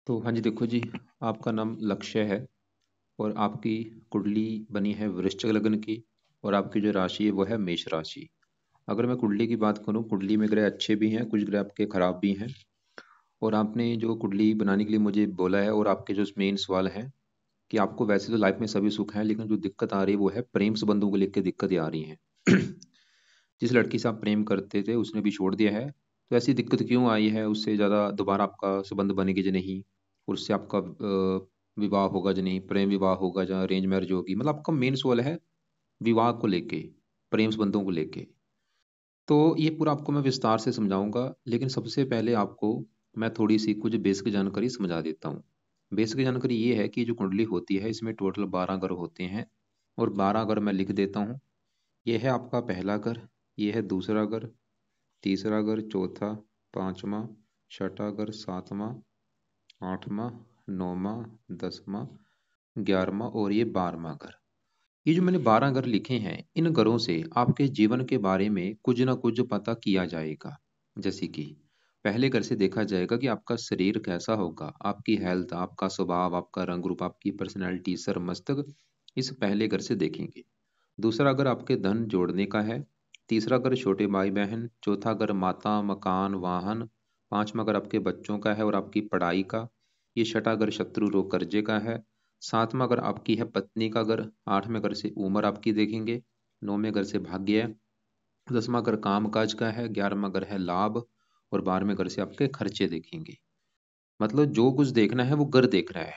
तो हाँ जी, देखो जी, आपका नाम लक्ष्य है और आपकी कुंडली बनी है वृश्चिक लग्न की और आपकी जो राशि है वो है मेष राशि। अगर मैं कुंडली की बात करूँ, कुंडली में ग्रह अच्छे भी हैं, कुछ ग्रह आपके खराब भी हैं। और आपने जो कुंडली बनाने के लिए मुझे बोला है और आपके जो मेन सवाल है कि आपको वैसे तो लाइफ में सभी सुख है, लेकिन जो दिक्कत आ रही है वो है प्रेम संबंधों को लेकर दिक्कतें आ रही हैं। जिस लड़की से आप प्रेम करते थे उसने भी छोड़ दिया है, तो ऐसी दिक्कत क्यों आई है? उससे ज़्यादा दोबारा आपका संबंध बनेगी या नहीं? और उससे आपका विवाह होगा या नहीं? प्रेम विवाह होगा या अरेंज मैरिज होगी? मतलब आपका मेन सवाल है विवाह को लेके, प्रेम संबंधों को लेके। तो ये पूरा आपको मैं विस्तार से समझाऊंगा, लेकिन सबसे पहले आपको मैं थोड़ी सी कुछ बेसिक जानकारी समझा देता हूँ। बेसिक जानकारी ये है कि जो कुंडली होती है इसमें टोटल 12 ग्रह होते हैं और 12 ग्रह मैं लिख देता हूँ। ये है आपका पहला घर, ये है दूसरा घर, तीसरा घर, चौथा, पांचवा, छठा घर, सातवां, आठवां, नौवां, दसवां, ग्यारहवां और ये 12वां घर। ये जो मैंने 12 घर लिखे हैं, इन घरों से आपके जीवन के बारे में कुछ ना कुछ पता किया जाएगा। जैसे कि पहले घर से देखा जाएगा कि आपका शरीर कैसा होगा, आपकी हेल्थ, आपका स्वभाव, आपका रंग रूप, आपकी पर्सनैलिटी, सर मस्तक, इस पहले घर से देखेंगे। दूसरा घर आपके धन जोड़ने का है। तीसरा घर छोटे भाई बहन। चौथा घर माता, मकान, वाहन। पांचवा घर आपके बच्चों का है और आपकी पढ़ाई का। ये छठा घर शत्रु रोग कर्जे का है। सातवां घर आपकी है पत्नी का घर। आठवें घर से उम्र आपकी देखेंगे। नौवें घर से भाग्य है। 10वां घर काम काज का है। 11वां घर है लाभ। और 12वें घर से आपके खर्चे देखेंगे। मतलब जो कुछ देखना है वो घर देखना है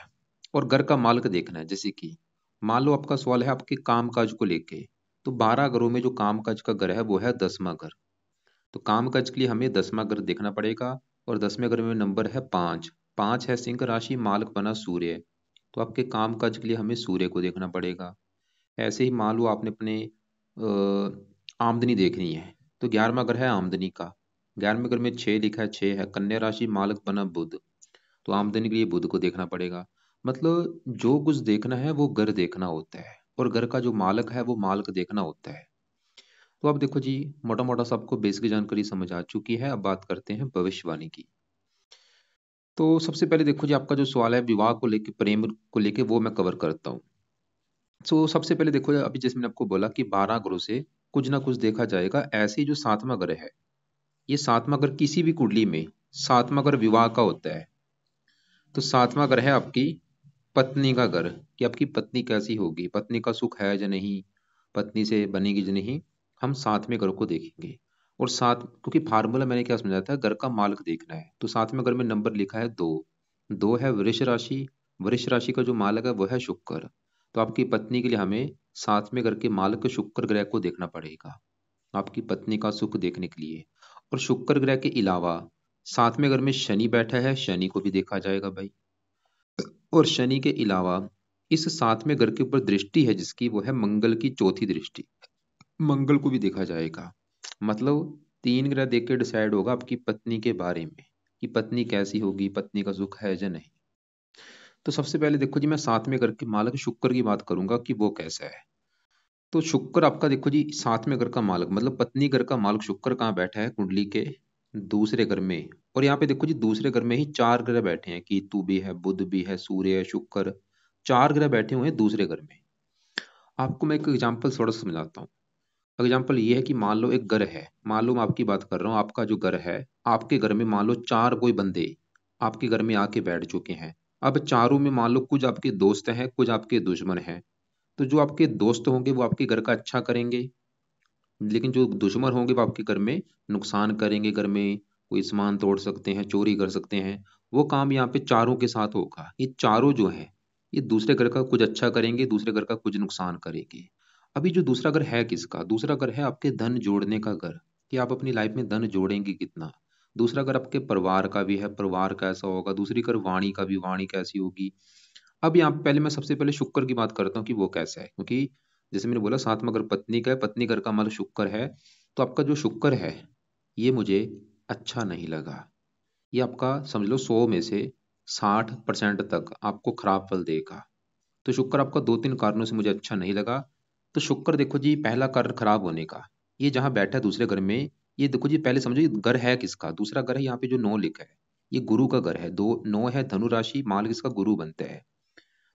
और घर का मालिक देखना है। जैसे कि मान लो आपका सवाल है आपके काम काज को लेके, तो 12 घरों में जो काम काज का घर है वो है 10वां घर। तो काम काज के लिए हमें 10वां घर देखना पड़ेगा। और 10वें घर में नंबर है 5। 5 है सिंह राशि, मालिक बना सूर्य। तो आपके काम काज के लिए हमें सूर्य को देखना पड़ेगा। ऐसे ही मान लो आपने अपने आमदनी देखनी है, तो 11वां घर है आमदनी का। 11वें घर में 6 लिखा है, 6 है कन्या राशि, मालिक बना बुध। तो आमदनी के लिए बुध को देखना पड़ेगा। मतलब जो कुछ देखना है वो घर देखना होता है और घर का जो मालिक है वो मालिक देखना होता है। तो अब देखो जी, मोटा मोटा सबको बेसिक जानकारी समझ आ चुकी है। अब बात करते हैं भविष्यवाणी की। तो सबसे पहले देखो जी, आपका जो सवाल है विवाह को लेके, प्रेम को लेके, वो मैं कवर करता हूँ। तो सबसे पहले देखो, अभी जैसे मैंने आपको बोला कि 12 ग्रहों से कुछ ना कुछ देखा जाएगा। ऐसे ही जो 7वां ग्रह है, ये 7वां ग्रह किसी भी कुंडली में 7वां ग्रह विवाह का होता है। तो 7वां ग्रह है आपकी पत्नी का घर, कि आपकी पत्नी कैसी होगी, पत्नी का सुख है या नहीं, पत्नी से बनेगी या नहीं, हम 7वें घर को देखेंगे। और सात, क्योंकि फार्मूला मैंने क्या समझाया था, घर का मालिक देखना है। तो 7वें घर में नंबर लिखा है 2। 2 है वृष राशि। वृष राशि का जो मालिक है वो है शुक्र। तो आपकी पत्नी के लिए हमें 7वें घर के मालिक शुक्र ग्रह को देखना पड़ेगा, आपकी पत्नी का सुख देखने के लिए। और शुक्र ग्रह के अलावा 7वें घर में शनि बैठा है, शनि को भी देखा जाएगा भाई। और शनि के अलावा इस 7वें घर के ऊपर दृष्टि है जिसकी, वो है मंगल की चौथी दृष्टि। मंगल को भी देखा जाएगा। मतलब 3 ग्रह देख के डिसाइड होगा आपकी पत्नी के बारे में कि पत्नी कैसी होगी, पत्नी का सुख है या नहीं। तो सबसे पहले देखो जी, मैं 7वें घर के मालिक शुक्र की बात करूंगा कि वो कैसा है। तो शुक्र आपका देखो जी, 7वें घर का मालिक मतलब पत्नी घर का मालिक शुक्र कहाँ बैठा है कुंडली के दूसरे घर में। और यहाँ पे देखो जी, दूसरे घर में ही 4 ग्रह बैठे हैं, केतु भी है, बुध भी है, सूर्य है, शुक्र, 4 ग्रह बैठे हुए हैं दूसरे घर में। आपको मैं एक एग्जांपल थोड़ा सा समझाता हूँ। एग्जांपल ये है कि मान लो एक घर है, मान लो मैं आपकी बात कर रहा हूँ, आपका जो घर है, आपके घर में मान लो 4 कोई बंदे आपके घर में आके बैठ चुके हैं। अब चारों में मान लो कुछ आपके दोस्त हैं, कुछ आपके दुश्मन हैं। तो जो आपके दोस्त होंगे वो आपके घर का अच्छा करेंगे, लेकिन जो दुश्मन होंगे वो आपके घर में नुकसान करेंगे। घर में कोई सामान तोड़ सकते हैं, चोरी कर सकते हैं। वो काम यहाँ पे चारों के साथ होगा। ये चारों जो है, ये दूसरे घर का कुछ अच्छा करेंगे, दूसरे घर का कुछ नुकसान करेंगे। अभी जो दूसरा घर है किसका? दूसरा घर है आपके धन जोड़ने का घर, कि आप अपनी लाइफ में धन जोड़ेंगे कितना। दूसरा घर आपके परिवार का भी है, परिवार कैसा होगा। दूसरी घर वाणी का भी, वाणी कैसी होगी। अब यहाँ पे पहले मैं सबसे पहले शुक्र की बात करता हूँ कि वो कैसा है, क्योंकि जैसे मैंने बोला 7वां घर पत्नी का है, पत्नी घर का मालिक शुक्र है। तो आपका जो शुक्र है ये मुझे अच्छा नहीं लगा। ये आपका समझ लो 100 में से 60% तक आपको खराब फल देगा। तो शुक्र आपका 2-3 कारणों से मुझे अच्छा नहीं लगा। तो शुक्र देखो जी, पहला कारण खराब होने का, ये जहाँ बैठा है दूसरे घर में, ये देखो जी, पहले समझो ये घर है किसका। दूसरा घर है यहाँ पे जो 9 लिखा है, ये गुरु का घर है, दो 9 है धनु राशि, माल किसका गुरु बनता है।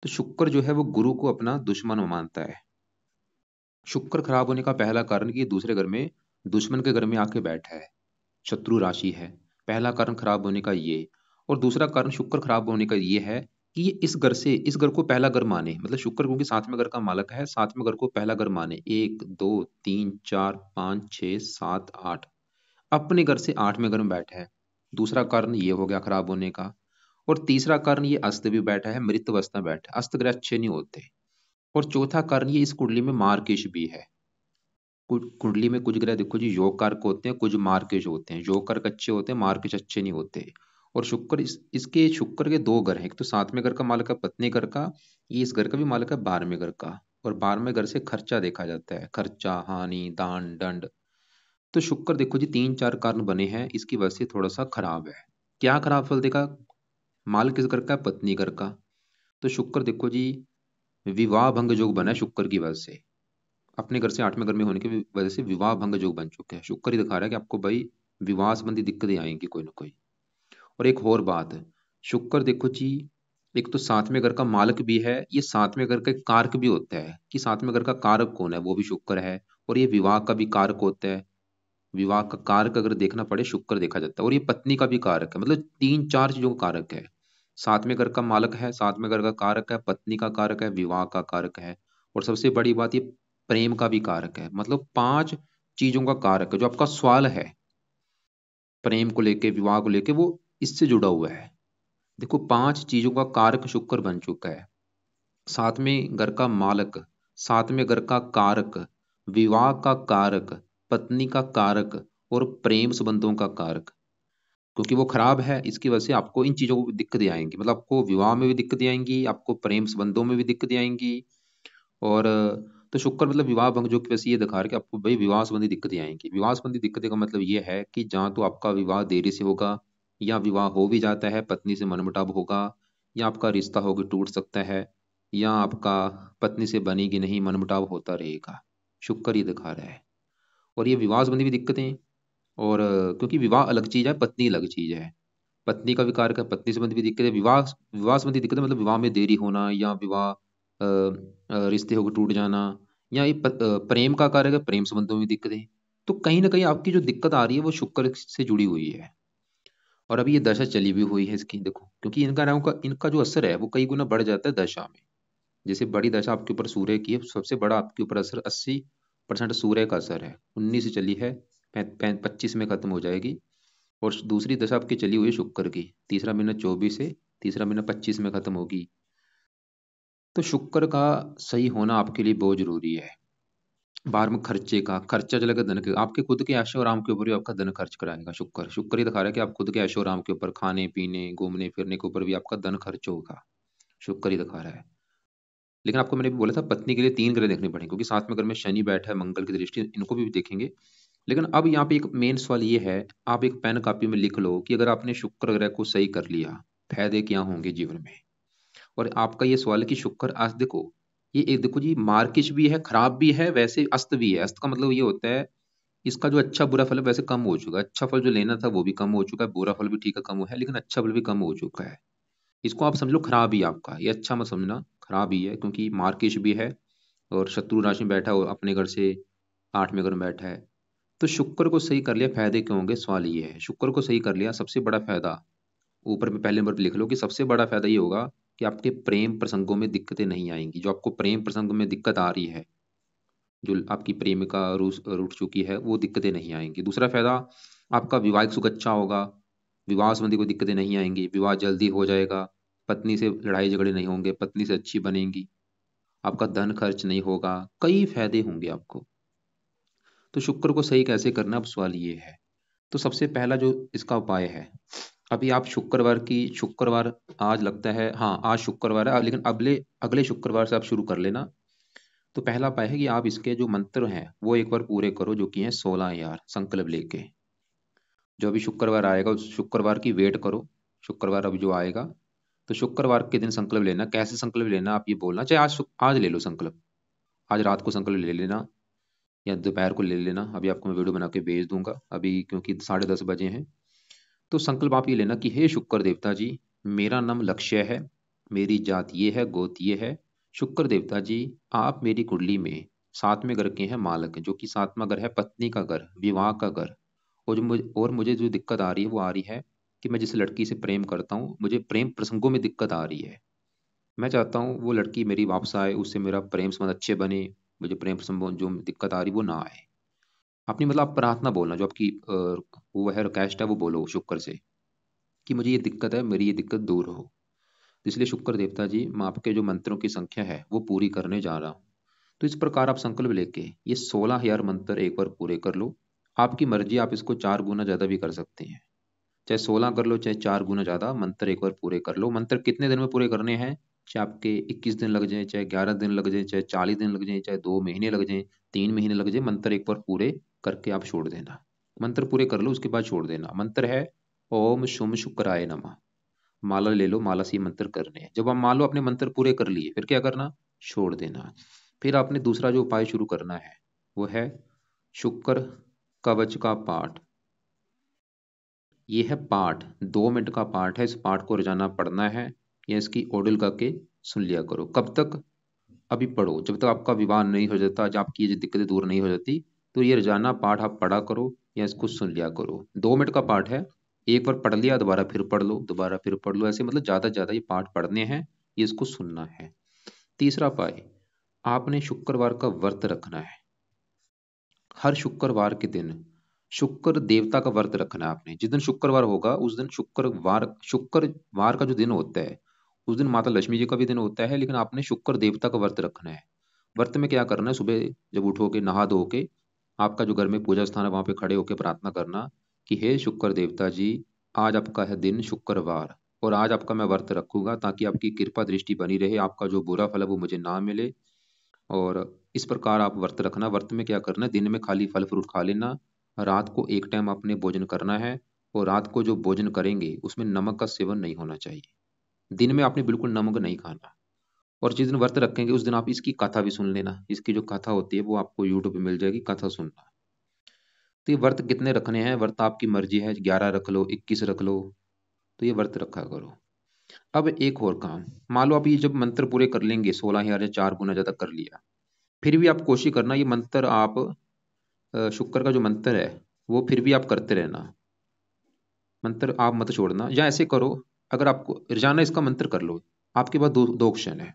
तो शुक्र जो है वो गुरु को अपना दुश्मन मानता है। शुक्र खराब होने का पहला कारण कि ये दूसरे घर में दुश्मन के घर में आके बैठा है, शत्रु राशि है। पहला कारण खराब होने का ये। और दूसरा कारण शुक्र खराब होने का ये है कि ये इस घर को पहला घर माने, मतलब शुक्र क्योंकि सातवें घर का मालक है, सातवें घर को पहला घर माने। 1 2 3 4 5 6 7 8, अपने घर से आठवें घर में बैठा है। दूसरा कारण ये हो गया खराब होने का। और तीसरा कारण ये अस्त भी बैठा है, मृत अवस्था में बैठा है, अस्त ग्रह अच्छे नहीं होते। और चौथा कारण ये इस कुंडली में मार्केश भी है। कुंडली में कुछ ग्रह देखो जी योग कारक होते हैं, कुछ मार्केश होते हैं। योग कारक अच्छे होते हैं, मार्केश अच्छे नहीं होते। और शुक्र इसके शुक्र के दो घर हैं, एक तो सातवें घर का मालक है पत्नी घर का, ये इस घर का भी मालक है 12वें घर का। और 12वें घर से खर्चा देखा जाता है, खर्चा, हानि, दान, दंड। तो शुक्र देखो जी 3 4 कारण बने हैं, इसकी वजह से थोड़ा सा खराब है। क्या खराब फल देखा, माल किस घर का है, पत्नी घर का। तो शुक्र देखो जी विवाह भंग योग बना है शुक्र की वजह से, अपने घर से आठवें घर में होने की वजह से विवाह भंग योग बन चुके हैं। शुक्र ही दिखा रहा है कि आपको भाई विवाह संबंधी दिक्कतें आएंगी कोई ना कोई। और एक और बात है, शुक्र देखो जी एक तो सातवें घर का मालक भी है, ये सातवें घर का एक कारक भी होता है कि सातवें घर का कारक कौन है, वो भी शुक्र है। और ये विवाह का भी कारक होता है, विवाह का कारक अगर देखना पड़े शुक्र देखा जाता है। और ये पत्नी का भी कारक है, मतलब 3 4 चीजों का कारक है। सातवें घर का मालक है, सातवें घर का कारक है, पत्नी का कारक है, विवाह का कारक है। और सबसे बड़ी बात ये प्रेम का भी कारक है, मतलब 5 चीजों का कारक है। जो आपका सवाल है प्रेम को लेके, विवाह को लेके, वो इससे जुड़ा हुआ है। देखो 5 चीजों का कारक शुक्र बन चुका है। सातवें घर का मालक, सातवें घर का कारक, विवाह का कारक, पत्नी का कारक, और प्रेम संबंधों का कारक। क्योंकि वो खराब है, इसकी वजह से आपको इन चीजों को दिक्कतें आएंगी, मतलब आपको विवाह में भी दिक्कतें आएंगी, आपको प्रेम संबंधों में भी दिक्कतें आएंगी। और तो शुक्र मतलब विवाह भंग जो कि वैसे ये दिखा रहा है कि आपको भाई विवाह संबंधी दिक्कतें आएंगी। विवाह संबंधी दिक्कतें का मतलब ये है कि जहाँ तो आपका विवाह देरी से होगा, या विवाह हो भी जाता है पत्नी से मनमुटाव होगा, या आपका रिश्ता होगा टूट सकता है, या आपका पत्नी से बनेगी नहीं, मनमुटाव होता रहेगा। शुक्र ये दिखा रहा है। और ये विवाह संबंधी भी दिक्कतें। और क्योंकि विवाह अलग चीज है, पत्नी अलग चीज है। पत्नी का विकार का पत्नी संबंधी भी दिक्कत है, विवाह विवाह संबंधी दिक्कत है, मतलब विवाह में देरी होना, या विवाह रिश्ते होकर टूट जाना, या ये प्रेम का कार्य है, प्रेम संबंधों में दिक्कतें। तो कहीं ना कहीं आपकी जो दिक्कत आ रही है वो शुक्र से जुड़ी हुई है। और अभी ये दशा चली भी हुई है इसकी, देखो क्योंकि इनका जो असर है वो कई गुना बढ़ जाता है दशा में। जैसे बड़ी दशा आपके ऊपर सूर्य की है, सबसे बड़ा आपके ऊपर असर 80% सूर्य का असर है। 19 से चली है, 25 में खत्म हो जाएगी। और दूसरी दशा आपकी चली हुई है शुक्र की, तीसरा महीना 24 से, तीसरा महीना 25 में खत्म होगी। तो शुक्र का सही होना आपके लिए बहुत जरूरी है। बाहर में खर्चे का खर्चा चलेगा, धन के आपके खुद के ऐशो आराम के ऊपर भी आपका धन खर्च कराएगा शुक्र। शुक्र ही दिखा रहा है कि आप खुद के ऐशो आराम के ऊपर, खाने पीने घूमने फिरने के ऊपर भी आपका धन खर्च होगा। शुक्र ही दिखा रहा है। लेकिन आपको मैंने भी बोला था पत्नी के लिए 3 ग्रह देखने पड़ेंगे, क्योंकि साथ में अगर में शनि बैठा है, मंगल की दृष्टि, इनको भी देखेंगे। लेकिन अब यहाँ पे एक मेन सवाल ये है, आप एक पेन कॉपी में लिख लो कि अगर आपने शुक्र ग्रह को सही कर लिया, फायदे क्या होंगे जीवन में। और आपका ये सवाल है कि शुक्र आज देखो, ये एक देखो जी मार्किश भी है, खराब भी है, वैसे अस्त भी है। अस्त का मतलब ये होता है इसका जो अच्छा बुरा फल है वैसे कम हो चुका है। अच्छा फल जो लेना था वो भी कम हो चुका है, बुरा फल भी ठीक है कम हुआ है, लेकिन अच्छा फल भी कम हो चुका है। इसको आप समझ लो खराब ही है आपका, ये अच्छा मत समझना, खराब ही है। क्योंकि मार्किश भी है, और शत्रु राशि में बैठा हो, अपने घर से आठवें घर में बैठा है। तो शुक्र को सही कर लिया, फायदे क्यों होंगे, सवाल ये है। शुक्र को सही कर लिया, सबसे बड़ा फायदा ऊपर में पहले नंबर पे लिख लो कि सबसे बड़ा फायदा ये होगा कि आपके प्रेम प्रसंगों में दिक्कतें नहीं आएंगी। जो आपको प्रेम प्रसंग में दिक्कत आ रही है, जो आपकी प्रेमिका रूठ चुकी है, वो दिक्कतें नहीं आएंगी। दूसरा फायदा, आपका विवाहिक सुख अच्छा होगा, विवाह संबंधी कोई दिक्कतें नहीं आएंगी, विवाह जल्दी हो जाएगा, पत्नी से लड़ाई झगड़े नहीं होंगे, पत्नी से अच्छी बनेंगी, आपका धन खर्च नहीं होगा, कई फायदे होंगे आपको। तो शुक्र को सही कैसे करना, अब सवाल ये है। तो सबसे पहला जो इसका उपाय है, अभी आप शुक्रवार आज लगता है, हाँ आज शुक्रवार है, लेकिन अगले अगले शुक्रवार से आप शुरू कर लेना। तो पहला उपाय है कि आप इसके जो मंत्र हैं वो एक बार पूरे करो, जो कि हैं 16 संकल्प लेके। जो अभी शुक्रवार आएगा उस शुक्रवार की वेट करो, शुक्रवार अभी जो आएगा। तो शुक्रवार के दिन संकल्प लेना। कैसे संकल्प लेना आप ये बोलना, चाहे आज ले लो संकल्प, आज रात को संकल्प ले लेना, या दोपहर को ले लेना। अभी आपको मैं वीडियो बना के भेज दूंगा अभी, क्योंकि 10:30 बजे हैं। तो संकल्प आप ये लेना कि हे शुक्र देवता जी, मेरा नाम लक्ष्य है, मेरी जात ये है, गोत ये है। शुक्र देवता जी, आप मेरी कुंडली में सातवें घर के हैं मालक, जो कि सातवां घर है पत्नी का घर, विवाह का घर। और मुझे जो दिक्कत आ रही है वो आ रही है कि मैं जिस लड़की से प्रेम करता हूँ, मुझे प्रेम प्रसंगों में दिक्कत आ रही है। मैं चाहता हूँ वो लड़की मेरी वापस आए, उससे मेरा प्रेम संबंध अच्छे बने, मुझे प्रेम संबंध जो दिक्कत आ रही वो ना आए। अपनी मतलब आप प्रार्थना बोलना, जो आपकी वो है रिक्वेस्ट है वो बोलो शुक्र से कि मुझे ये दिक्कत है, मेरी ये दिक्कत दूर हो। तो इसलिए शुक्र देवता जी, मैं आपके जो मंत्रों की संख्या है वो पूरी करने जा रहा हूँ। तो इस प्रकार आप संकल्प लेके ये 16,000 मंत्र एक बार पूरे कर लो। आपकी मर्जी, आप इसको 4 गुना ज़्यादा भी कर सकते हैं, चाहे 16 कर लो चाहे 4 गुना ज़्यादा मंत्र एक बार पूरे कर लो। मंत्र कितने दिन में पूरे करने हैं? चाहे आपके 21 दिन लग जाए, चाहे 11 दिन लग जाए, चाहे 40 दिन लग जाए, चाहे 2 महीने लग जाए, 3 महीने लग जाए, मंत्र एक बार पूरे करके आप छोड़ देना। मंत्र पूरे कर लो, उसके बाद छोड़ देना। मंत्र है ओम शुम शुक्राय नमः। माला ले लो, माला से ये मंत्र करने हैं। जब आप मान लो अपने मंत्र पूरे कर लिए, फिर क्या करना? छोड़ देना। फिर आपने दूसरा जो उपाय शुरू करना है वो है शुक्र कवच का पाठ। ये है पाठ, 2 मिनट का पाठ है। इस पाठ को रोजाना पढ़ना है, या इसकी ऑडियो गा के सुन लिया करो। कब तक? अभी पढ़ो जब तक आपका विवाह नहीं हो जाता, जब आपकी ये दिक्कतें दूर नहीं हो जाती। तो ये रोजाना पाठ आप पढ़ा करो या इसको सुन लिया करो। 2 मिनट का पाठ है, एक बार पढ़ लिया, दोबारा फिर पढ़ लो, दोबारा फिर पढ़ लो, ऐसे मतलब ज्यादा से ज्यादा ये पाठ पढ़ने हैं, ये इसको सुनना है। तीसरा उपाय, आपने शुक्रवार का व्रत रखना है। हर शुक्रवार के दिन शुक्र देवता का व्रत रखना है आपने। जिस दिन शुक्रवार होगा उस दिन शुक्रवार का जो दिन होता है उस दिन माता लक्ष्मी जी का भी दिन होता है, लेकिन आपने शुक्र देवता का व्रत रखना है। व्रत में क्या करना है? सुबह जब उठोगे नहा धो के, आपका जो घर में पूजा स्थान है वहां पे खड़े होकर प्रार्थना करना कि हे शुक्र देवता जी, आज आपका है दिन शुक्रवार, और आज आपका मैं व्रत रखूंगा ताकि आपकी कृपा दृष्टि बनी रहे, आपका जो बुरा फल है वो मुझे ना मिले। और इस प्रकार आप व्रत रखना। व्रत में क्या करना है? दिन में खाली फल फ्रूट खा लेना, रात को एक टाइम आपने भोजन करना है, और रात को जो भोजन करेंगे उसमें नमक का सेवन नहीं होना चाहिए। दिन में आपने बिल्कुल नमक नहीं खाना। और जिस दिन व्रत रखेंगे उस दिन आप इसकी कथा भी सुन लेना। इसकी जो कथा होती है वो आपको यूट्यूब पे मिल जाएगी, कथा सुनना। तो ये व्रत कितने रखने हैं? व्रत आपकी मर्जी है, 11 रख लो, 21 रख लो, तो ये व्रत रखा करो। अब एक और काम, मान लो आप ये जब मंत्र पूरे कर लेंगे, 16,000 या 4 गुना ज्यादा कर लिया, फिर भी आप कोशिश करना ये मंत्र आप शुक्र का जो मंत्र है वो फिर भी आप करते रहना। मंत्र आप मत छोड़ना। या ऐसे करो, अगर आपको रोजाना इसका मंत्र कर लो, आपके पास दो दो ऑप्शन है।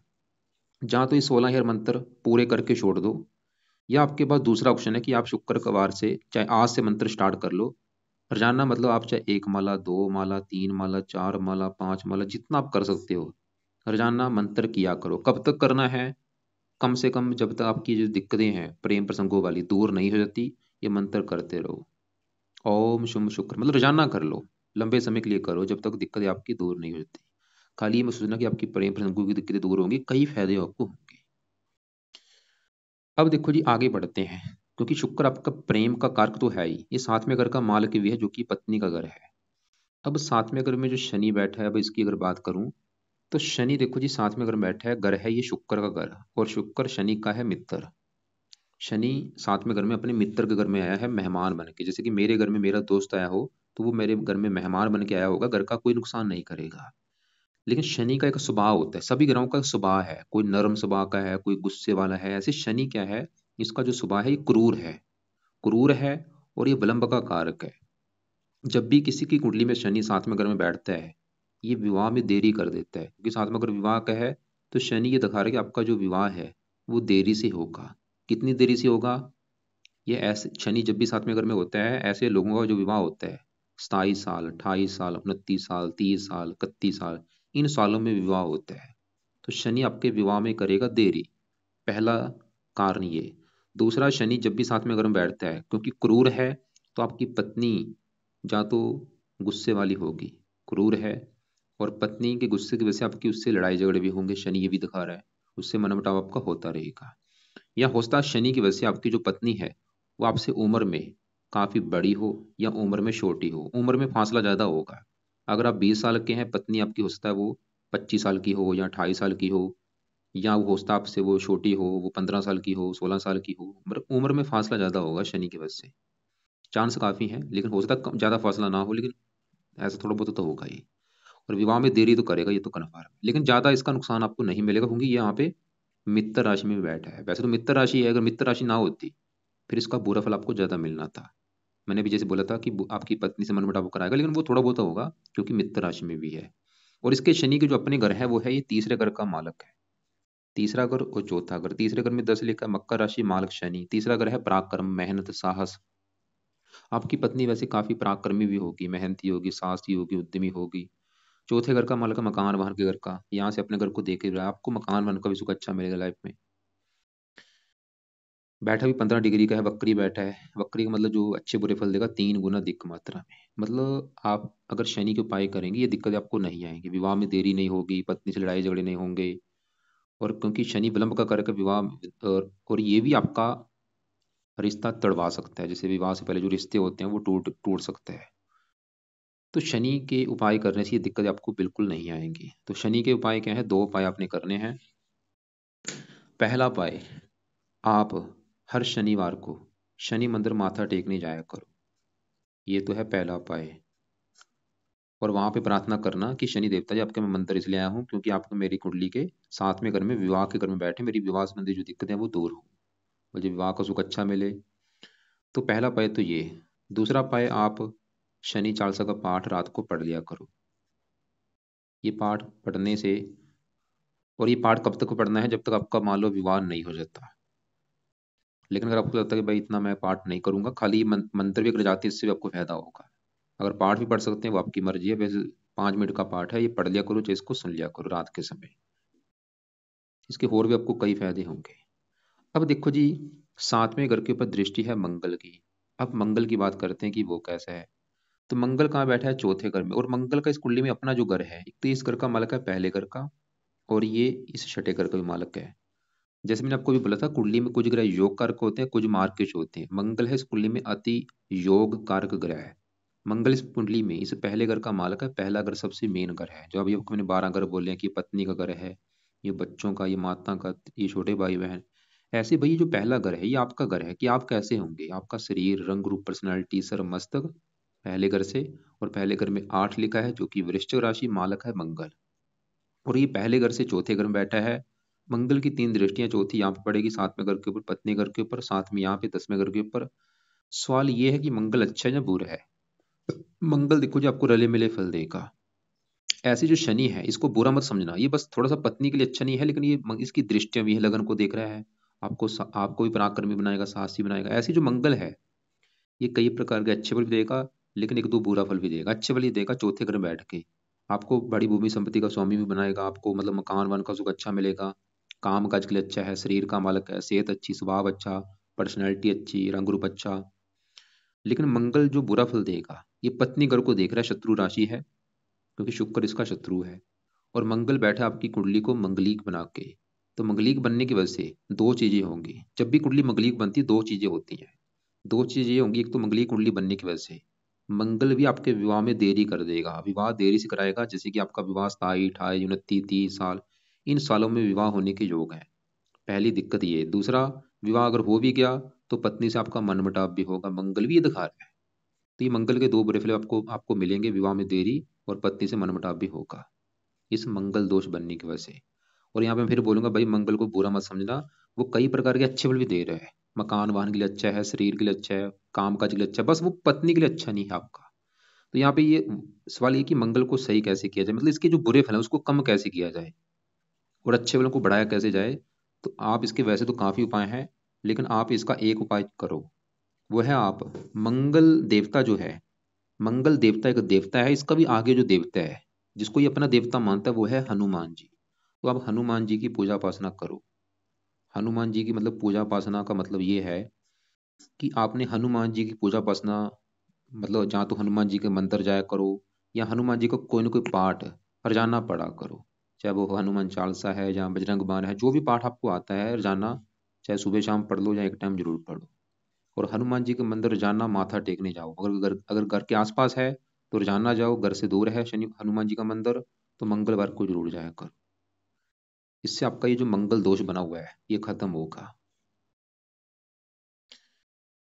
जहाँ तो ये 16,000 मंत्र पूरे करके छोड़ दो, या आपके पास दूसरा ऑप्शन है कि आप शुक्रवार से चाहे आज से मंत्र स्टार्ट कर लो। रोजाना मतलब आप चाहे 1 माला, 2 माला, 3 माला, 4 माला, 5 माला, जितना आप कर सकते हो रोजाना मंत्र किया करो। कब तक करना है? कम से कम जब तक आपकी जो दिक्कतें हैं प्रेम प्रसंगों वाली दूर नहीं हो जाती, ये मंत्र करते रहो। ओम शुम शुक्र मतलब रोजाना कर लो, लंबे समय के लिए करो, जब तक दिक्कतें आपकी दूर नहीं हो जाती। खाली ये मत सोचना कि आपकी प्रेम प्रसंगों की दिक्कतें दूर होंगी, कई फायदे आपको होंगे। अब देखो जी, आगे बढ़ते हैं। क्योंकि शुक्र आपका प्रेम का कारक तो है ही, ये सातवें घर का मालक भी है, जो कि पत्नी का घर है। अब सातवें घर में जो शनि बैठा है, अब इसकी अगर बात करूं तो शनि देखो जी सातवें घर में बैठा है, घर है ये शुक्र का घर, और शुक्र शनि का है मित्र। शनि सातवें घर में अपने मित्र के घर में आया है मेहमान बन के। जैसे कि मेरे घर में मेरा दोस्त आया हो, तो वो मेरे घर में मेहमान बन के आया होगा, घर का कोई नुकसान नहीं करेगा। लेकिन शनि का एक स्वभाव होता है, सभी ग्रहों का स्वभाव है, कोई नरम स्वभाव का है, कोई गुस्से वाला है। ऐसे शनि क्या है, इसका जो स्वभाव है ये क्रूर है, क्रूर है, और ये विलंब का कारक है। जब भी किसी की कुंडली में शनि सातवें घर में बैठता है, ये विवाह में देरी कर देता है। क्योंकि सातवें घर विवाह का है, तो शनि ये दिखा रहा है कि आपका जो विवाह है वो देरी से होगा। कितनी देरी से होगा? ये ऐसे शनि जब भी सातवें घर में होता है, ऐसे लोगों का जो विवाह होता है 27 साल, 28 साल, 29 साल, 30 साल, 31 साल, इन सालों में विवाह होता है। तो शनि आपके विवाह में करेगा देरी, पहला कारण ये। दूसरा, शनि जब भी साथ में घर में बैठता है, क्योंकि क्रूर है, तो आपकी पत्नी या तो गुस्से वाली होगी, क्रूर है, और पत्नी के गुस्से की वजह से आपकी उससे लड़ाई झगड़े भी होंगे, शनि ये भी दिखा रहा है। उससे मनमुटाव आपका होता रहेगा। या हो सकता है शनि की वजह से आपकी जो पत्नी है वो आपसे उम्र में काफी बड़ी हो या उम्र में छोटी हो, उम्र में फासला ज्यादा होगा। अगर आप 20 साल के हैं, पत्नी आपकी हो सकता है वो 25 साल की हो या 28 साल की हो, या वो हो सकता है आपसे वो छोटी हो, वो 15 साल की हो, 16 साल की हो। मतलब उम्र में फासला ज्यादा होगा शनि की वजह से। चांस काफी है, लेकिन हो सकता है ज्यादा फासला ना हो, लेकिन ऐसा थोड़ा बहुत तो होगा ही। और विवाह में देरी तो करेगा, ये तो कन्फर्म है, लेकिन ज्यादा इसका नुकसान आपको नहीं मिलेगा क्योंकि ये यहाँ पे मित्र राशि में भी बैठा है। वैसे तो मित्र राशि है, अगर मित्र राशि ना होती फिर इसका बुरा फल आपको ज्यादा मिलना था। मैंने भी जैसे बोला था कि आपकी पत्नी से मनमुटाव कराएगा, लेकिन वो थोड़ा बहुत होगा क्योंकि मित्र राशि में भी है। और इसके शनि के जो अपने घर है वो है, ये तीसरे घर का मालक है। तीसरा घर और चौथा घर, तीसरे घर में 10 लिखा है, मकर राशि मालक शनि। तीसरा घर है पराक्रम, मेहनत, साहस। आपकी पत्नी वैसे काफी पराक्रमी भी होगी, मेहनती होगी, साहसी होगी, उद्यमी होगी। चौथे घर का मालक है मकान वाहन के घर का, यहाँ से अपने घर को देख ही रहा है, आपको मकान वाहन का भी सुख अच्छा मिलेगा लाइफ में। बैठा भी 15 डिग्री का है, वक्री बैठा है। वक्री का मतलब जो अच्छे बुरे फल देगा 3 गुना अधिक मात्रा में। मतलब आप अगर शनि के उपाय करेंगे ये दिक्कत आपको नहीं आएगी, विवाह में देरी नहीं होगी, पत्नी से लड़ाई झगड़े नहीं होंगे। और क्योंकि शनि विलंब का कारक है विवाह, और ये भी आपका रिश्ता तड़वा सकता है, जैसे विवाह से पहले जो रिश्ते होते हैं वो टूट टूट सकते हैं। तो शनि के उपाय करने से ये दिक्कत आपको बिल्कुल नहीं आएंगी। तो शनि के उपाय क्या है, 2 उपाय आपने करने हैं। पहला उपाय, आप हर शनिवार को शनि मंदिर माथा टेकने जाया करो। ये तो है पहला उपाय। और वहां पे प्रार्थना करना कि शनि देवता जी आपके मैं मंदिर इसलिए आया हूँ क्योंकि आपको मेरी कुंडली के 7वें घर में विवाह के घर में बैठे मेरी विवाह संबंधी जो दिक्कतें हैं वो दूर हो, मुझे विवाह का सुख अच्छा मिले। तो पहला उपाय तो ये। दूसरा उपाय, आप शनि चालीसा का पाठ रात को पढ़ लिया करो। ये पाठ पढ़ने से, और ये पाठ कब तक पढ़ना है, जब तक आपका मान लो विवाह नहीं हो जाता। लेकिन अगर आपको लगता है कि भाई इतना मैं पाठ नहीं करूंगा, खाली मंत्र भी अगर जाती है इससे भी आपको फायदा होगा। अगर पाठ भी पढ़ सकते हैं वो आपकी मर्जी है। वैसे 5 मिनट का पाठ है, ये पढ़ लिया करो चाहे इसको सुन लिया करो रात के समय। इसके और भी आपको कई फायदे होंगे। अब देखो जी, 7वें घर के ऊपर दृष्टि है मंगल की। अब मंगल की बात करते हैं कि वो कैसा है। तो मंगल कहाँ बैठा है, चौथे घर में। और मंगल का इस कुंडली में अपना जो घर है, एक तो इस घर का मालक है पहले घर का, और ये इस छठे घर का भी मालक है। जैसे मैंने आपको भी बोला था, कुंडली में कुछ ग्रह योग कारक होते हैं, कुछ मार्गेश होते हैं। मंगल है इस कुंडली में अति योग कारक ग्रह है। मंगल इस कुंडली में इस पहले घर का मालक है। पहला घर सबसे मेन घर है, जो अभी आपको मैंने 12 घर बोले हैं कि पत्नी का घर है, ये बच्चों का, ये माता का, ये छोटे भाई बहन। ऐसे भाई ये जो पहला घर है ये आपका घर है कि आप कैसे होंगे, आपका शरीर, रंग रूप, पर्सनैलिटी, सर, मस्तक, पहले घर से। और पहले घर में 8 लिखा है जो कि वृश्चिक राशि, मालक है मंगल। और ये पहले घर से चौथे घर में बैठा है। मंगल की 3 दृष्टियां, चौथी यहाँ पे पड़ेगी 7वें घर के ऊपर, पत्नी घर के ऊपर, साथ में यहाँ पे 10वें घर के ऊपर। सवाल ये है कि मंगल अच्छा है या बुरा है। मंगल देखो जी आपको रले मिले फल देगा। ऐसे जो शनि है इसको बुरा मत समझना, ये बस थोड़ा सा पत्नी के लिए अच्छा नहीं है, लेकिन ये इसकी दृष्टियां भी है, लगन को देख रहा है, आपको आपको भी पराक्रमी बनाएगा, साहसी बनाएगा। ऐसी जो मंगल है ये कई प्रकार के अच्छे फल भी देगा, लेकिन एक दो बुरा फल भी देगा। अच्छे फल ये देगा चौथे घर में बैठ के, आपको बड़ी भूमि संपत्ति का स्वामी भी बनाएगा, आपको मतलब मकान वन का सुख अच्छा मिलेगा। काम काज के लिए अच्छा है, शरीर का मालक है, सेहत अच्छी, स्वभाव अच्छा, पर्सनैलिटी अच्छी, रंग रूप अच्छा। लेकिन मंगल जो बुरा फल देगा ये पत्नी घर को देख रहा है, शत्रु राशि है क्योंकि शुक्र इसका शत्रु है। और मंगल बैठा आपकी कुंडली को मंगलीक बना के। तो मंगलीक बनने की वजह से दो चीजें होंगी, जब भी कुंडली मंगलीक बनती है दो चीजें होती हैं। दो चीजें ये होंगी, एक तो मंगलीक कुंडली बनने की वजह से मंगल भी आपके विवाह में देरी कर देगा, विवाह देरी से कराएगा। जैसे कि आपका विवाह 27, 28, 29, 30 साल, इन सालों में विवाह होने के योग है। पहली दिक्कत ये। दूसरा, विवाह अगर हो भी गया तो पत्नी से आपका मनमुटाव भी होगा, मंगल भी ये दिखा रहा है। तो ये मंगल के दो बुरे फल आपको आपको मिलेंगे, विवाह में देरी और पत्नी से मनमुटाव भी होगा, इस मंगल दोष बनने की वजह से। और यहाँ पे मैं फिर बोलूंगा भाई मंगल को बुरा मत समझना, वो कई प्रकार के अच्छे फल भी दे रहे हैं। मकान वाहन के लिए अच्छा है, शरीर के लिए अच्छा है, काम काज के लिए अच्छा है, बस वो पत्नी के लिए अच्छा नहीं है आपका। तो यहाँ पे ये सवाल ये कि मंगल को सही कैसे किया जाए, मतलब इसके जो बुरे फल है उसको कम कैसे किया जाए और अच्छे फलों को बढ़ाया कैसे जाए। तो आप इसके वैसे तो काफी उपाय हैं, लेकिन आप इसका एक उपाय करो। वो है, आप मंगल देवता जो है, मंगल देवता एक देवता है, इसका भी आगे जो देवता है जिसको ये अपना देवता मानता है वो है हनुमान जी। तो आप हनुमान जी की पूजा उपासना करो। हनुमान जी की मतलब पूजा उपासना का मतलब ये है कि आपने हनुमान जी की पूजा उपासना, मतलब जहाँ तो हनुमान जी के मंदिर जाया करो, या हनुमान जी को कोई ना कोई पाठ रोजाना पढ़ा करो। चाहे वो हनुमान चालीसा है या बजरंग बाण है, जो भी पाठ आपको आता है रोजाना, चाहे सुबह शाम पढ़ लो या एक टाइम जरूर पढ़ो। और हनुमान जी के मंदिर रोजाना माथा टेकने जाओ। अगर घर के आसपास है तो रोजाना जाओ, घर से दूर है शनि हनुमान जी का मंदिर तो मंगलवार को जरूर जाया करो। इससे आपका ये जो मंगल दोष बना हुआ है ये खत्म होगा।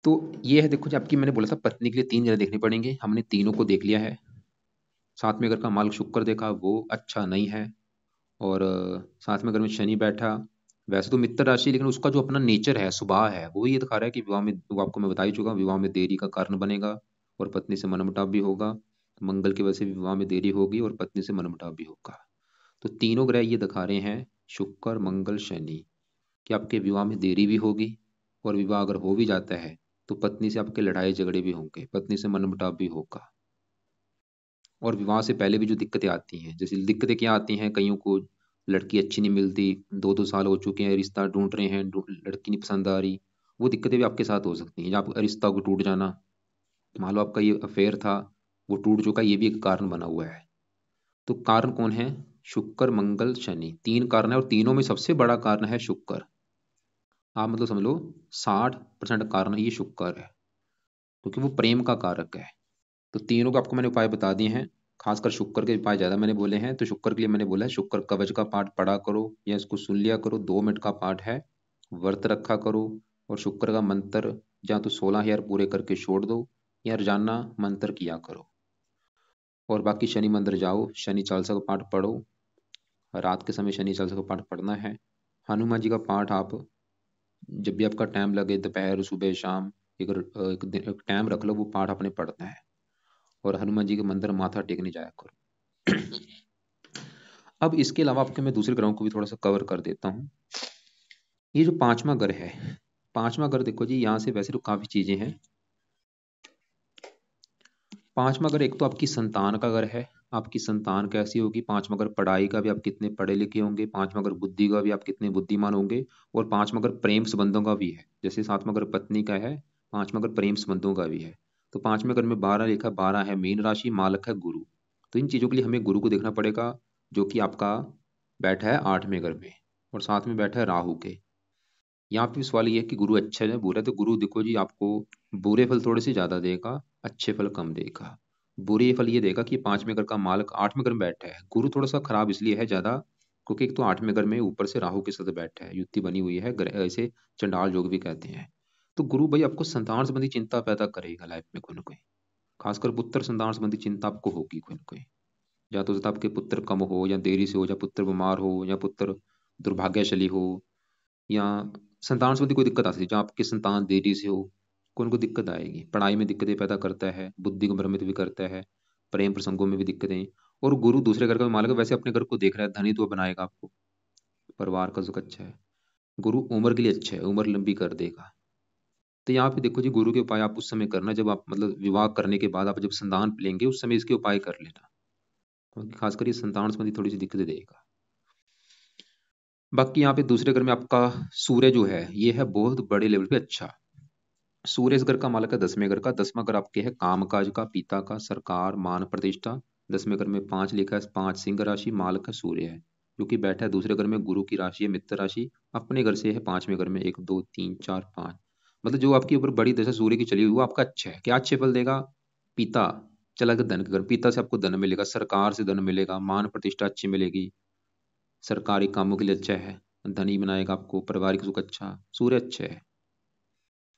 तो ये है, देखो जो आपकी मैंने बोला था पत्नी के लिए 3 जगह देखने पड़ेंगे, हमने तीनों को देख लिया है। साथ में घर का मालिक शुक्र देखा वो अच्छा नहीं है। और साथ में घर में शनि बैठा, वैसे तो मित्र राशि, लेकिन उसका जो अपना नेचर है, स्वभाव है, वो ये दिखा रहा है कि विवाह में, वो आपको मैं बता ही चुका, विवाह में देरी का कारण बनेगा और पत्नी से मनमुटाव भी होगा। मंगल की वजह से विवाह में देरी होगी और पत्नी से मनमुटाव भी होगा। तो तीनों ग्रह ये दिखा रहे हैं, शुक्र मंगल शनि, कि आपके विवाह में देरी भी होगी, और विवाह अगर हो भी जाता है तो पत्नी से आपके लड़ाई झगड़े भी होंगे, पत्नी से मनमुटाव भी होगा। और विवाह से पहले भी जो दिक्कतें आती हैं, जैसे दिक्कतें क्या आती हैं, कईयों को लड़की अच्छी नहीं मिलती, 2-2 साल हो चुके हैं, रिश्ता ढूंढ रहे हैं, लड़की नहीं पसंद आ रही, वो दिक्कतें भी आपके साथ हो सकती हैं। या आपका रिश्ता को टूट जाना, मान लो आपका ये अफेयर था, वो टूट चुका, ये भी एक कारण बना हुआ है। तो कारण कौन है? शुक्र मंगल शनि, तीन कारण है, और तीनों में सबसे बड़ा कारण है शुक्र। आप मतलब समझ लो 60% कारण ये शुक्र है, क्योंकि वो प्रेम का कारक है। तो तीनों का आपको मैंने उपाय बता दिए हैं। खासकर शुक्र के उपाय ज्यादा मैंने बोले हैं, तो शुक्र के लिए मैंने बोला है शुक्र कवच का पाठ पढ़ा करो या इसको सुन लिया करो, 2 मिनट का पाठ है। व्रत रखा करो, और शुक्र का मंत्र या तो 16 पूरे करके छोड़ दो, या रोजाना मंत्र किया करो। और बाकी शनि मंदिर जाओ, शनि चालीसा का पाठ पढ़ो, रात के समय शनि चालीसा का पाठ पढ़ना है। हनुमान जी का पाठ आप जब भी आपका टाइम लगे, दोपहर सुबह शाम, एक दिन एक टाइम रख लो, वो पाठ आपने पढ़ना है। और हनुमान जी के मंदिर माथा टेकने जाया करो। अब इसके अलावा आपके मैं दूसरे ग्रहों को भी थोड़ा सा कवर कर देता हूँ। ये जो पांचवा घर है, पांचवा घर देखो जी, यहाँ से वैसे तो काफी चीजें हैं। पांचवा घर एक तो आपकी संतान का घर है, आपकी संतान कैसी होगी। पांचवा घर पढ़ाई का भी, आप कितने पढ़े लिखे होंगे। पांचवा घर बुद्धि का भी, आप कितने बुद्धिमान होंगे। और पांचवा घर प्रेम संबंधों का भी है, जैसे सातवां घर पत्नी का है, पांचवा घर प्रेम संबंधों का भी है। तो पांचवें घर में 12 लिखा, 12 है मीन राशि, मालक है गुरु। तो इन चीजों के लिए हमें गुरु को देखना पड़ेगा, जो कि आपका बैठा है 8वें घर में, और साथ में बैठा है राहु के। यहाँ पे सवाल ये है कि गुरु अच्छा है बुरा है। तो गुरु देखो जी, आपको बुरे फल थोड़े से ज्यादा देगा, अच्छे फल कम देगा। बुरे फल ये देगा कि 5वें घर का मालक 8वें घर में बैठा है। गुरु थोड़ा सा खराब इसलिए है ज्यादा, क्योंकि एक तो 8वें घर में ऊपर से राहु के साथ बैठा है, युति बनी हुई है, ऐसे चंडाल योग भी कहते हैं। तो गुरु भाई आपको संतान संबंधी चिंता पैदा करेगा लाइफ में, कोई ना कोई, खासकर पुत्र संतान संबंधी चिंता आपको होगी कोई ना कोई। या तो आपके पुत्र कम हो, या देरी से हो, या पुत्र बीमार हो, या पुत्र दुर्भाग्यशाली हो, या संतान संबंधी कोई दिक्कत आ सकती है। जहाँ आपकी संतान देरी से हो, कौन को दिक्कत आएगी, पढ़ाई में दिक्कतें पैदा करता है, बुद्धि को भ्रमित भी करता है, प्रेम प्रसंगों में भी दिक्कतें। और गुरु दूसरे घर का भी मालिक है, वैसे अपने घर को देख रहा है, धनी तो बनाएगा आपको, परिवार का सुख अच्छा है। गुरु उम्र के लिए अच्छा है, उम्र लंबी कर देगा। तो यहाँ पे देखो जी, गुरु के उपाय आप उस समय करना जब आप मतलब विवाह करने के बाद आप जब संतान लेंगे, उस समय इसके उपाय कर लेना, क्योंकि खासकर ये संतान संबंधी थोड़ी सी दिक्कतें देगा। बाकी यहाँ पे दूसरे घर में आपका सूर्य जो है, ये है बहुत बड़े लेवल पे अच्छा। सूर्य इस घर का मालिक है 10वें घर का। 10वां घर आपके है काम काज का, पिता का, सरकार, मान प्रतिष्ठा। 10वें घर में 5 लिखा है, 5 सिंह राशि, मालिक है सूर्य है, जो कि बैठा है दूसरे घर में, गुरु की राशि है मित्र राशि। अपने घर से है 5वें घर में, 1 2 3 4 5, मतलब जो आपके ऊपर बड़ी दशा सूर्य की चली हुई, वो आपका अच्छा है। क्या अच्छे फल देगा? पिता चला गया धन के घर, पिता से आपको धन मिलेगा, सरकार से धन मिलेगा, मान प्रतिष्ठा अच्छी मिलेगी, सरकारी कामों के लिए अच्छा है, धनी बनाएगा आपको, पारिवारिक सुख अच्छा, सूर्य अच्छा है।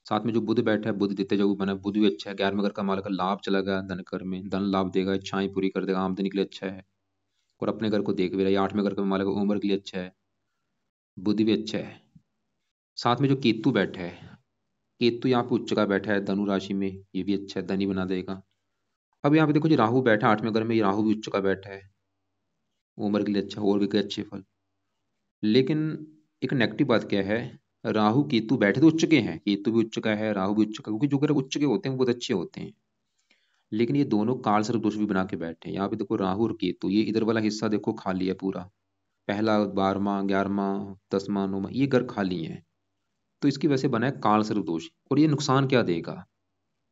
साथ में जो बुध बैठा है, बुध द्वितीय जो बना है, बुध भी अच्छा है। 11वें घर का मालक है, लाभ चला गया धन घर में, धन लाभ देगा, इच्छाएं पूरी कर देगा, आमदनी के लिए अच्छा है। और अपने घर को देख भी रहा है। 8वें घर का मालक है, उम्र के लिए अच्छा है, बुध भी अच्छा है। साथ में जो केतु बैठा है, केतु यहाँ पे उच्च का बैठा है धनु राशि में, ये भी अच्छा है, धनी बना देगा। अब यहाँ पे देखो जी, राहु बैठा है 8वें घर में, ये राहु भी उच्च का बैठा है, उम्र के लिए अच्छा, और भी कई अच्छे फल। लेकिन एक नेगेटिव बात क्या है, राहु केतु बैठे तो उच्च के हैं, केतु भी उच्च का है, राहु भी उच्च का, क्योंकि जो ग्रह उच्च के होते हैं वो बहुत अच्छे होते हैं। लेकिन ये दोनों काल सर्प दोष भी बना के बैठे हैं। यहाँ पे देखो राहु और केतु, ये इधर वाला हिस्सा देखो खाली है पूरा, पहला 12वां 11वां 10वां 9वां, ये घर खाली है। तो इसकी वजह से बना है काल सर्प दोष। और ये नुकसान क्या देगा,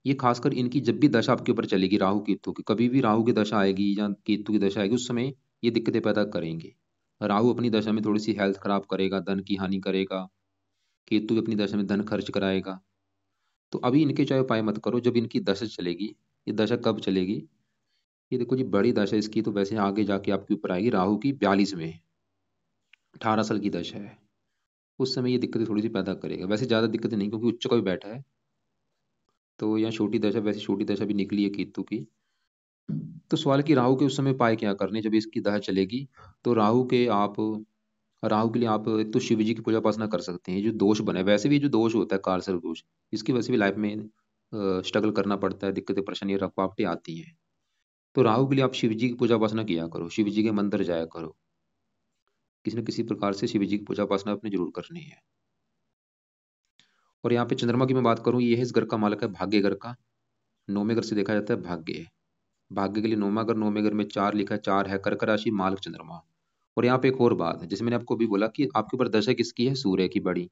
ये खासकर इनकी जब भी दशा आपके ऊपर चलेगी, राहु केतु की, कभी भी राहु की दशा आएगी या केतु की दशा आएगी, उस समय ये दिक्कतें पैदा करेंगे। राहु अपनी दशा में थोड़ी सी हेल्थ खराब करेगा, धन की हानि करेगा, केतु भी अपनी दशा में धन खर्च कराएगा। तो अभी इनके चाहे उपाय मत करो, जब इनकी दशा चलेगी। ये दशा कब चलेगी? ये देखो जी, बड़ी दशा इसकी तो वैसे आगे जाके आपके ऊपर आएगी, राहु की 42 में, 18 साल की दशा है। उस समय ये दिक्कतें थोड़ी सी पैदा करेगा, वैसे ज्यादा दिक्कतें नहीं, क्योंकि उच्च का भी बैठा है। तो यहाँ छोटी दशा, वैसे छोटी दशा भी निकली है केतु की। तो सवाल कि राहु के उस समय उपाय क्या करने जब इसकी दशा चलेगी। तो राहु के लिए आप एक तो शिव जी की पूजा उपासना कर सकते हैं। जो दोष बने, वैसे भी जो दोष होता है काल सर्प दोष, इसकी वजह से भी लाइफ में स्ट्रगल करना पड़ता है, दिक्कतें परेशानी रुकावटें आती हैं। तो राहु के लिए आप शिव जी की पूजा उपासना किया करो, शिव जी के मंदिर जाया करो, किसी न किसी प्रकार से शिव जी की पूजा उपासना अपने जरूर करनी है। और यहाँ पे चंद्रमा की मैं बात करूँ, ये है इस घर का मालक है भाग्य घर का। नौवें घर से देखा जाता है भाग्य। भाग्य के लिए नौमा घर, नौवें घर में 4 लिखा है, 4 है कर्क राशि मालक चंद्रमा। और यहाँ पे एक और बात है, जैसे मैंने आपको अभी बोला कि आपके ऊपर दशा किसकी है, सूर्य की बड़ी।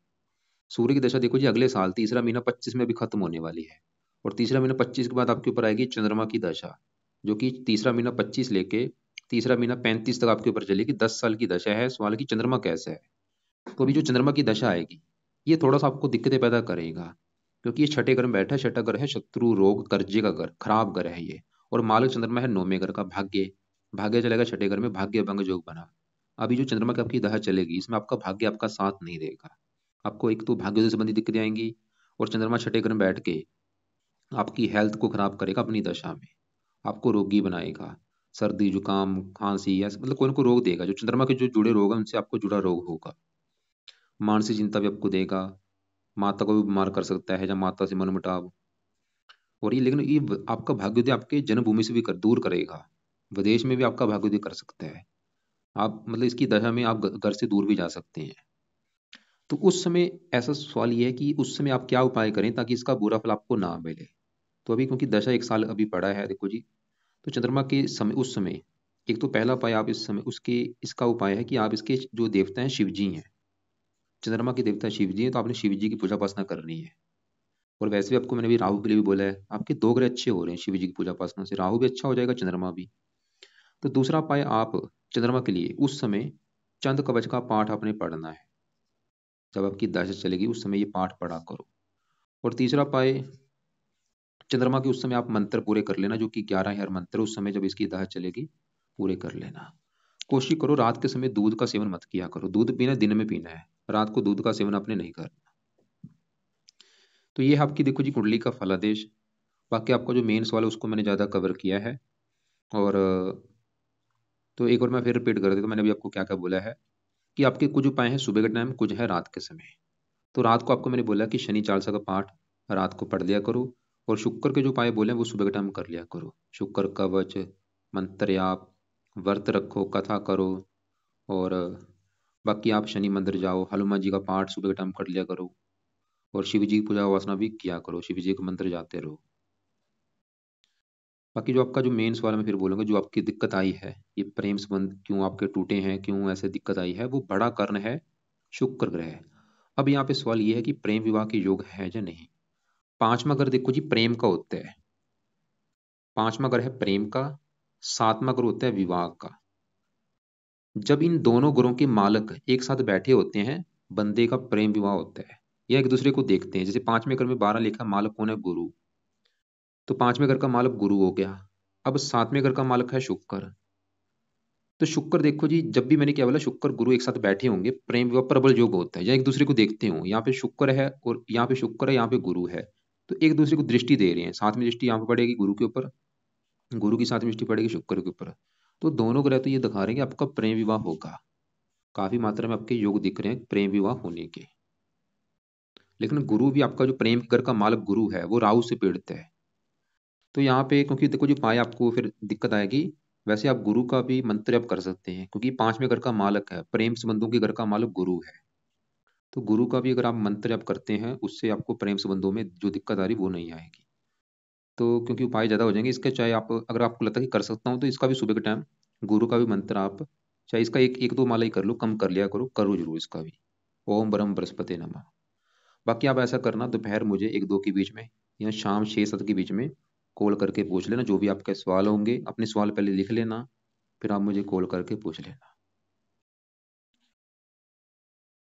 सूर्य की दशा देखो जी अगले साल तीसरा महीना 25 में भी खत्म होने वाली है। और तीसरा महीना 25 के बाद आपके ऊपर आएगी चंद्रमा की दशा, जो कि तीसरा महीना 25 लेके तीसरा महीना 35 तक आपके ऊपर चलेगी। 10 साल की दशा है। सवाल की चंद्रमा कैसा है। तो अभी जो चंद्रमा की दशा आएगी, ये थोड़ा सा आपको दिक्कतें पैदा करेगा, क्योंकि ये छठे घर में बैठा है। छठा घर है शत्रु रोग कर्जे का घर, खराब घर है ये। और मालक चंद्रमा है नौवें घर का भाग्य। भाग्य चलेगा छठे घर में, भाग्य भंग योग बना। अभी जो चंद्रमा की आपकी दशा चलेगी, इसमें आपका भाग्य आपका साथ नहीं देगा। आपको एक तो भाग्य से संबंधित दिक्कतें आएंगी, और चंद्रमा छठे घर में बैठ के आपकी हेल्थ को खराब करेगा अपनी दशा में। आपको रोगी बनाएगा, सर्दी जुकाम खांसी, या मतलब कोई ना कोई रोग देगा। जो चंद्रमा के जो जुड़े रोग हैं उनसे आपको जुड़ा रोग होगा। मानसिक चिंता भी आपको देगा, माता को भी बीमार कर सकता है, या माता से मनमुटाव। और ये लेकिन ये आपका भाग्योदय आपके जन्मभूमि से भी दूर करेगा। विदेश में भी आपका भाग्योदय कर सकता है। आप मतलब इसकी दशा में आप घर से दूर भी जा सकते हैं। तो उस समय ऐसा सवाल ये है कि उस समय आप क्या उपाय करें ताकि इसका बुरा फल आपको ना मिले। तो अभी क्योंकि दशा एक साल अभी पड़ा है, देखो जी, तो चंद्रमा के समय उस समय एक तो पहला उपाय आप इस समय उसके इसका उपाय है कि आप इसके जो देवता हैं शिव जी हैं। चंद्रमा के देवता शिव जी हैं, तो आपने शिव जी की पूजा उपासना करनी है। और वैसे भी आपको मैंने भी राहु के लिए भी बोला है, आपके 2 ग्रह अच्छे हो रहे हैं शिव जी की पूजा उपासना से, राहु भी अच्छा हो जाएगा, चंद्रमा भी। तो दूसरा उपाय आप चंद्रमा के लिए उस समय चंद कवच का पाठ आपने पढ़ना है। जब आपकी दशा चलेगी उस समय ये पाठ पढ़ा करो। और तीसरा उपाय, चंद्रमा के उस समय आप मंत्र पूरे कर लेना, जो कि 11,000 मंत्र उस समय जब इसकी दशा चलेगी पूरे कर लेना। कोशिश करो रात के समय दूध का सेवन मत किया करो। दूध पीना दिन में पीना है, रात को दूध का सेवन आपने नहीं करना। तो ये है आपकी देखो जी कुंडली का फलादेश। बाकी आपका जो मेन सवाल है उसको मैंने ज़्यादा कवर किया है। और तो एक बार मैं फिर रिपीट कर देता हूँ, मैंने अभी आपको क्या क्या बोला है कि आपके कुछ उपाय हैं सुबह के टाइम, कुछ है रात के समय। तो रात को आपको मैंने बोला कि शनि चालीसा का पाठ रात को पढ़ लिया करो। और शुक्र के जो उपाय बोले हैं वो सुबह के टाइम कर लिया करो। शुक्र कवच, मंत्र जाप, व्रत रखो, कथा करो। और बाकी आप शनि मंदिर जाओ, हनुमान जी का पाठ सुबह के टाइम कर लिया करो। और शिव जी की पूजा उपासना भी किया करो, शिव जी के मंदिर जाते रहो। बाकी जो आपका जो मेन सवाल है, मैं फिर बोलूंगा, जो आपकी दिक्कत आई है, ये प्रेम संबंध क्यों आपके टूटे हैं, क्यों ऐसे दिक्कत आई है, वो बड़ा कारण है शुक्र ग्रह। अब यहाँ पे सवाल ये है कि प्रेम विवाह के योग है या नहीं। पांचवा घर देखो जी प्रेम का होता है, पांचवा घर है प्रेम का, सातवां घर होता है विवाह का। जब इन दोनों घरों के मालक एक साथ बैठे होते हैं, बंदे का प्रेम विवाह होता है, या एक दूसरे को देखते हैं। जैसे पांचवें घर में 12 लिखा, मालक कौन है, गुरु। तो पांचवें घर का मालक गुरु हो गया। अब सातवें घर का मालक है शुक्र। तो शुक्र देखो जी, जब भी मैंने क्या बोला, शुक्र गुरु एक साथ बैठे होंगे, प्रेम विवाह प्रबल योग होता है, या एक दूसरे को देखते हो। यहाँ पे शुक्र है और यहाँ पे शुक्र है, यहाँ पे गुरु है, तो एक दूसरे को दृष्टि दे रहे हैं। सातवीं दृष्टि यहाँ पे पड़ेगी गुरु के ऊपर, गुरु की सातवीं दृष्टि पड़ेगी शुक्र के ऊपर। तो दोनों ग्रह तो ये दिखा रहे हैं कि आपका प्रेम विवाह होगा। काफी मात्रा में आपके योग दिख रहे हैं प्रेम विवाह होने के। लेकिन गुरु भी आपका जो प्रेम घर का मालक गुरु है, वो राहु से पीड़ित है। तो यहाँ पे क्योंकि देखो जो पाए आपको फिर दिक्कत आएगी। वैसे आप गुरु का भी मंत्र आप कर सकते हैं, क्योंकि पांचवें घर का मालक है, प्रेम संबंधों के घर का मालक गुरु है। तो गुरु का भी अगर आप मंत्र आप करते हैं, उससे आपको प्रेम संबंधों में जो दिक्कत आ रही वो नहीं आएगी। तो क्योंकि उपाय ज्यादा हो जाएंगे इसके, चाहे आप अगर आपको लगता है कि कर सकता हूँ, तो इसका भी सुबह के टाइम गुरु का भी मंत्र आप चाहे इसका एक एक दो माला ही कर लो, कम कर लिया करो, करो जरूर इसका भी। ओम ब्रह्म बृहस्पति नमः। बाकी आप ऐसा करना, दोपहर मुझे 1-2 के बीच में, या शाम 6-7 के बीच में कॉल करके पूछ लेना। जो भी आपके सवाल होंगे, अपने सवाल पहले लिख लेना, फिर आप मुझे कॉल करके पूछ लेना।